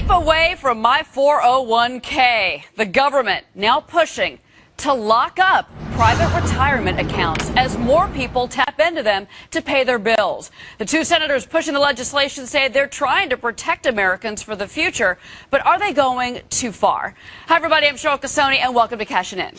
Keep away from my 401k. The government now pushing to lock up private retirement accounts as more people tap into them to pay their bills. The two senators pushing the legislation say they're trying to protect Americans for the future, but are they going too far? Hi, everybody. I'm Cheryl Casoni, and welcome to Cashin' In.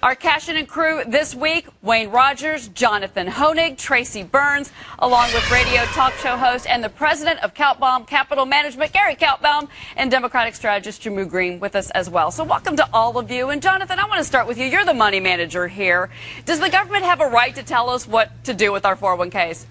Our Cashin' In crew this week: Wayne Rogers, Jonathan Hoenig, Tracy Burns, along with radio talk show host and the president of Kaltbaum Capital Management, Gary Kaltbaum, and Democratic strategist Jehmu Greene with us as well. So welcome to all of you. And Jonathan, I want to start with you. You're the money manager here. Does the government have a right to tell us what to do with our 401ks?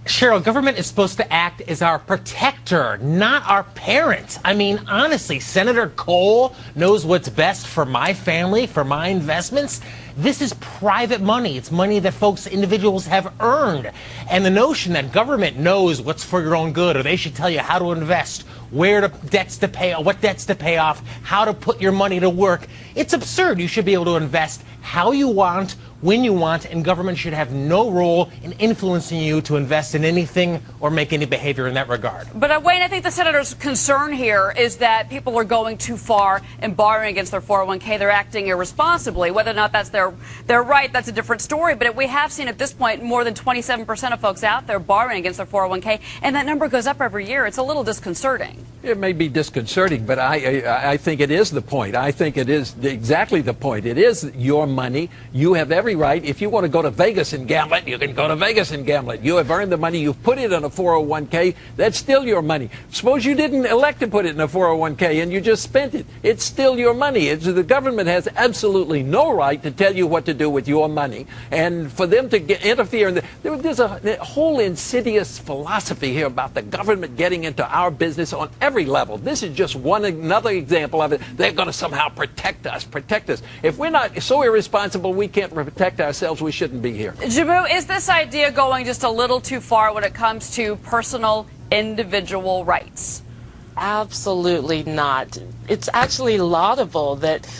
Cheryl, government is supposed to act as our protector, not our parent. I mean, honestly, Senator Cole knows what's best for my family, for my investments. This is private money. It's money that individuals have earned. And the notion that government knows what's for your own good, or they should tell you how to invest, what debts to pay off, how to put your money to work, it's absurd. You should be able to invest how you want, when you want, and government should have no role in influencing you to invest in anything or make any behavior in that regard. But Wayne, I think the senator's concern here is that people are going too far and borrowing against their 401k. They're acting irresponsibly. Whether or not that's their right, that's a different story. But we have seen at this point more than 27% of folks out there borrowing against their 401k, and that number goes up every year. It's a little disconcerting. It may be disconcerting, but I think it is the point. I think it is exactly the point. It is your money. You have every right. If you want to go to Vegas and gamble it, you can go to Vegas and gamble it. You have earned the money. You've put it in a 401k. That's still your money. Suppose you didn't elect to put it in a 401k and you just spent it. It's still your money. The government has absolutely no right to tell you what to do with your money. And for them to interfere, there's a whole insidious philosophy here about the government getting into our business on every level. This is just another example of it. They're going to somehow protect us. If we're not so irresponsible we can't protect ourselves, we shouldn't be here. Jehmu, is this idea going just a little too far when it comes to personal individual rights? Absolutely not. It's actually laudable that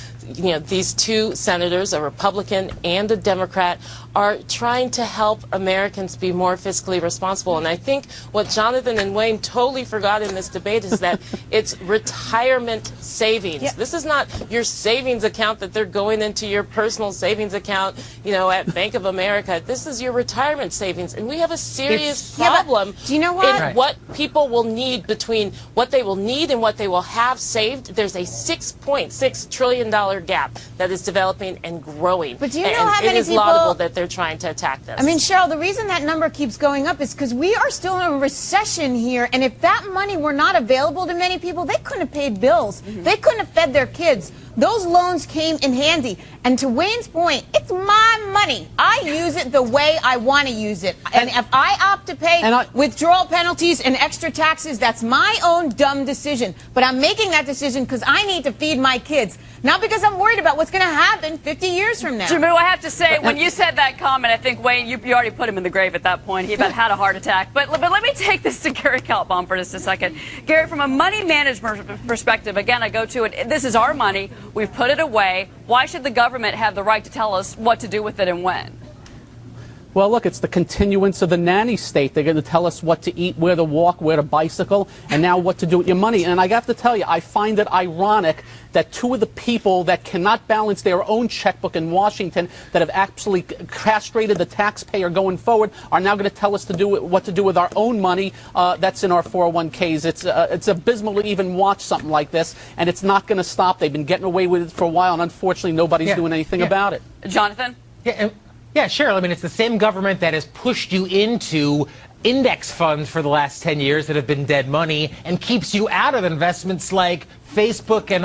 these two senators, a Republican and a Democrat, are trying to help Americans be more fiscally responsible. And I think what Jonathan and Wayne totally forgot in this debate is that it's retirement savings. Yeah. This is not your savings account that they're going into your personal savings account, at Bank of America. This is your retirement savings. And we have a serious problem do you know what? in what people will need between what they will need and what they will have saved. There's a $6.6 trillion gap that is developing and growing. But do you know how many people... It is laudable that they're trying to attack this. I mean, Cheryl, the reason that number keeps going up is because we are still in a recession here, and if that money were not available to many people, they couldn't have paid bills. They couldn't have fed their kids. Those loans came in handy. And to Wayne's point, it's my money. I use it the way I want to use it. And if I opt to pay withdrawal penalties and extra taxes, that's my own dumb decision. But I'm making that decision because I need to feed my kids, not because I'm worried about what's going to happen 50 years from now. Jehmu, I have to say, when you said that comment, I think, Wayne, you already put him in the grave at that point. He about had a heart attack. But let me take this to Gary Kaltbaum for just a second. Gary, from a money management perspective, again, I go to it. This is our money. We've put it away. Why should the government have the right to tell us what to do with it and when? Well, look, it's the continuance of the nanny state. They're going to tell us what to eat, where to walk, where to bicycle, and now what to do with your money. And I have to tell you, I find it ironic that two of the people that cannot balance their own checkbook in Washington, that have absolutely castrated the taxpayer going forward, are now going to tell us what to do with our own money that's in our 401ks. It's abysmal to even watch something like this, and it's not going to stop. They've been getting away with it for a while, and unfortunately, nobody's doing anything about it. Jonathan? Yeah, Cheryl, I mean, it's the same government that has pushed you into index funds for the last 10 years that have been dead money and keeps you out of investments like Facebook and,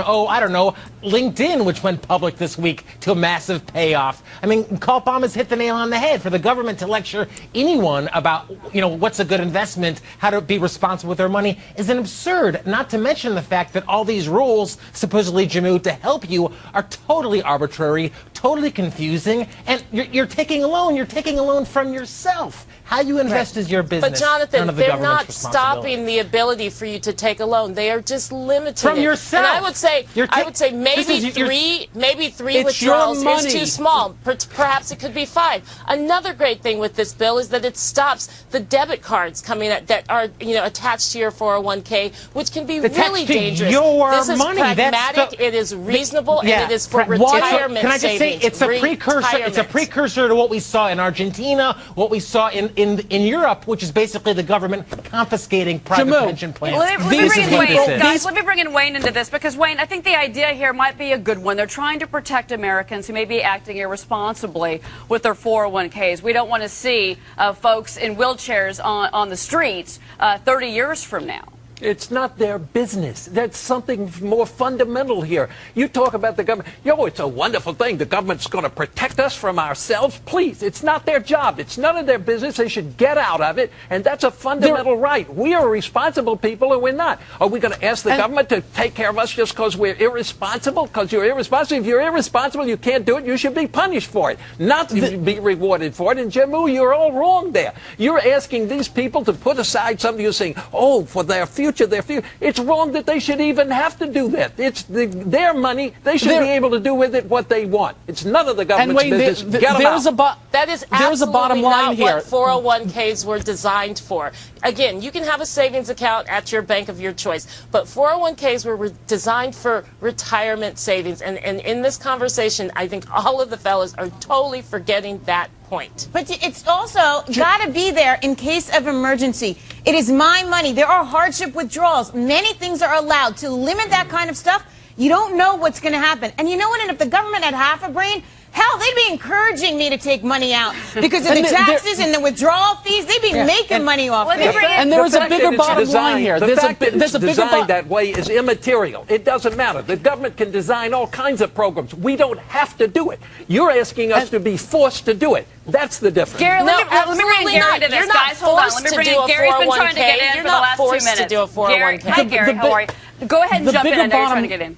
LinkedIn, which went public this week to a massive payoff. I mean, Kaltbaum has hit the nail on the head. For the government to lecture anyone about, what's a good investment, how to be responsible with their money is an absurd, not to mention the fact that all these rules, supposedly, Jehmu, to help you are totally arbitrary, totally confusing, and you're taking a loan. You're taking a loan from yourself. How you invest is your business. But Jonathan, they're not stopping the ability for you to take a loan. They are just limiting from it. yourself. And I would say maybe three It's your withdrawals is money. too small. Perhaps it could be 5. Another great thing with this bill is that it stops the debit cards coming that are attached to your 401k, which can be really dangerous. This is money. pragmatic. It is reasonable, and it is for retirement Can I just say savings. it's a precursor? It's a precursor to what we saw in Argentina, what we saw in Europe, which is basically the government confiscating private pension plans. Let me bring in Wayne. Guys, let me bring in Wayne into this, because Wayne, I think the idea here might be a good one. They're trying to protect Americans who may be acting irresponsibly with their 401ks. We don't want to see folks in wheelchairs on the streets 30 years from now. It's not their business. That's something more fundamental here. You talk about the government. It's a wonderful thing. The government's going to protect us from ourselves. Please, it's not their job. It's none of their business. They should get out of it. And that's a fundamental right. We are responsible people, and we're not. Are we going to ask the government to take care of us just because we're irresponsible? Because you're irresponsible. If you're irresponsible, you can't do it. You should be punished for it, not be rewarded for it. And Jimmu, you're all wrong there. You're asking these people to put aside something. You're saying, for their future. It's wrong that they should even have to do that. It's their money. They should be able to do with it what they want. It's none of the government's business. Get them out. That is absolutely not what 401ks were designed for. Again, you can have a savings account at your bank of your choice, but 401ks were designed for retirement savings. And in this conversation, I think all of the fellas are totally forgetting that point. But it's also got to be there in case of emergency. It is my money. There are hardship withdrawals. Many things are allowed. To limit that kind of stuff, you don't know what's going to happen. And you know what? And if the government had half a brain, hell, they'd be encouraging me to take money out because of the taxes and the withdrawal fees. They'd be making money off it. And there is a bigger bottom line here. The fact that it's designed that way is immaterial. It doesn't matter. The government can design all kinds of programs. We don't have to do it. You're asking us to be forced to do it. That's the difference. Gary, let me bring Gary into this. Guys, hold on. Let me bring in. Gary's been trying to get in for the last 2 minutes. To do a 401k. Hi, Gary. How are you? Go ahead and jump in. I know you're trying to get in.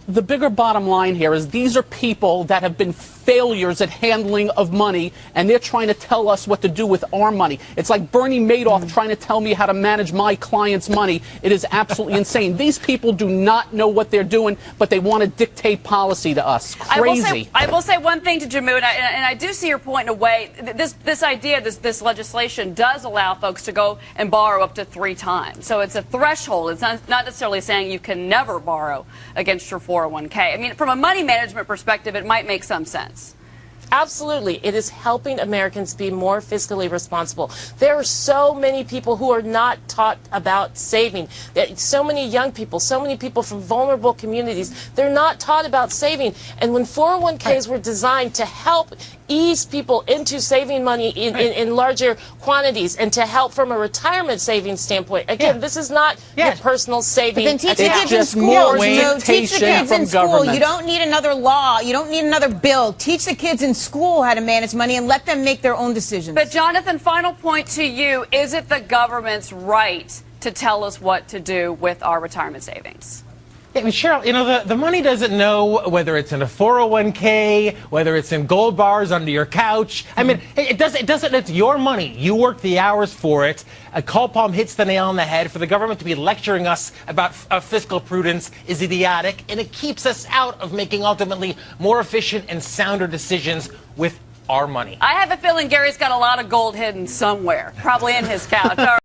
The bigger bottom line here is these are people that have been failures at handling of money, and they're trying to tell us what to do with our money. It's like Bernie Madoff trying to tell me how to manage my client's money. It is absolutely insane. These people do not know what they're doing, but they want to dictate policy to us. Crazy. I will say one thing to Jimmu, and I do see your point in a way. This idea, this legislation does allow folks to go and borrow up to 3 times. So it's a threshold. It's not necessarily saying you can never borrow against your 401k. I mean, from a money management perspective, it might make some sense. Absolutely. It is helping Americans be more fiscally responsible. There are so many people who are not taught about saving. So many young people, so many people from vulnerable communities, they're not taught about saving. And when 401ks were designed to help ease people into saving money in larger quantities and to help from a retirement savings standpoint, again, this is not your personal saving. But then teach the kids in school. Teach the kids in school. You don't need another law. You don't need another bill. Teach the kids in school how to manage money and let them make their own decisions. But Jonathan, final point to you. Is it the government's right to tell us what to do with our retirement savings? Yeah, I mean, Cheryl, the money doesn't know whether it's in a 401k, whether it's in gold bars under your couch. I mean, it doesn't, it's your money. You work the hours for it. Colpalm hits the nail on the head. For the government to be lecturing us about fiscal prudence is idiotic, and it keeps us out of making ultimately more efficient and sounder decisions with our money. I have a feeling Gary's got a lot of gold hidden somewhere, probably in his couch.